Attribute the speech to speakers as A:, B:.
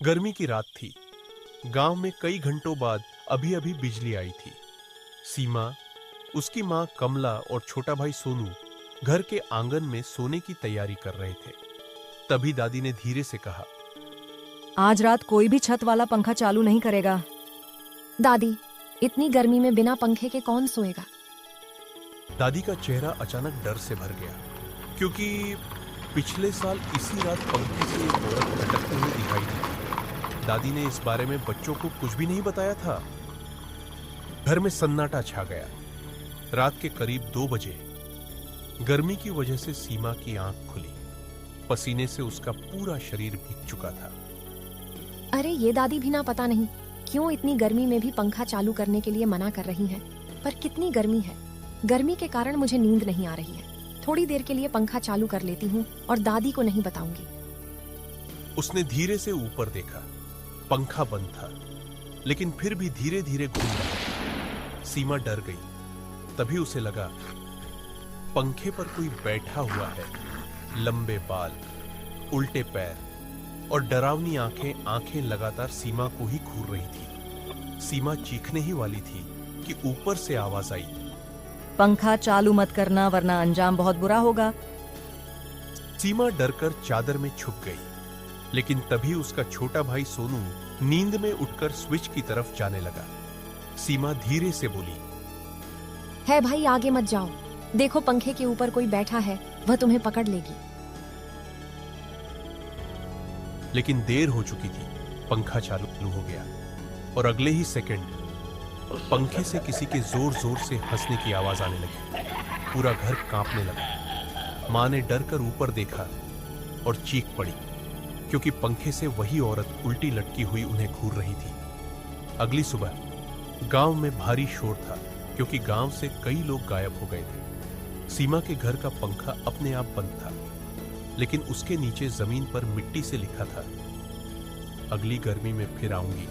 A: गर्मी की रात थी। गांव में कई घंटों बाद अभी अभी बिजली आई थी। सीमा, उसकी मां कमला और छोटा भाई सोनू घर के आंगन में सोने की तैयारी कर रहे थे। तभी दादी ने धीरे से कहा,
B: आज रात कोई भी छत वाला पंखा चालू नहीं करेगा।
C: दादी, इतनी गर्मी में बिना पंखे के कौन सोएगा?
A: दादी का चेहरा अचानक डर से भर गया, क्योंकि पिछले साल इसी रात पंखे से एक औरत भटकते हुए दिखाई दी थी। दादी ने इस बारे में बच्चों को कुछ भी नहीं बताया था। घर में सन्नाटा छा गया। रात के करीब 2 बजे गर्मी की वजह से सीमा की आंख खुली। पसीने से उसका पूरा शरीर भीग चुका था।
C: अरे ये दादी भी ना पता नहीं क्यों इतनी गर्मी में भी पंखा चालू करने के लिए मना कर रही हैं। पर कितनी गर्मी है। गर्मी के कारण मुझे नींद नहीं आ रही है। थोड़ी देर के लिए पंखा चालू कर लेती हूँ और दादी को नहीं बताऊंगी।
A: उसने धीरे से ऊपर देखा। पंखा बंद था, लेकिन फिर भी धीरे धीरे घूम रहा। सीमा डर गई। तभी उसे लगा पंखे पर कोई बैठा हुआ है। लंबे बाल, उल्टे पैर और डरावनी आंखें लगातार सीमा को ही घूर रही थी। सीमा चीखने ही वाली थी कि ऊपर से आवाज आई,
B: पंखा चालू मत करना वरना अंजाम बहुत बुरा होगा।
A: सीमा डरकर चादर में छुप गई। लेकिन तभी उसका छोटा भाई सोनू नींद में उठकर स्विच की तरफ जाने लगा। सीमा धीरे से बोली,
C: है भाई, आगे मत जाओ। देखो पंखे के ऊपर कोई बैठा है, वह तुम्हें पकड़ लेगी।
A: लेकिन देर हो चुकी थी। पंखा चालू हो गया और अगले ही सेकंड पंखे से किसी के जोर जोर से हंसने की आवाज आने लगी। पूरा घर कांपने लगा। मां ने डर कर ऊपर देखा और चीख पड़ी, क्योंकि पंखे से वही औरत उल्टी लटकी हुई उन्हें घूर रही थी। अगली सुबह गांव में भारी शोर था, क्योंकि गांव से कई लोग गायब हो गए थे। सीमा के घर का पंखा अपने आप बंद था, लेकिन उसके नीचे जमीन पर मिट्टी से लिखा था, अगली गर्मी में फिर आऊंगी।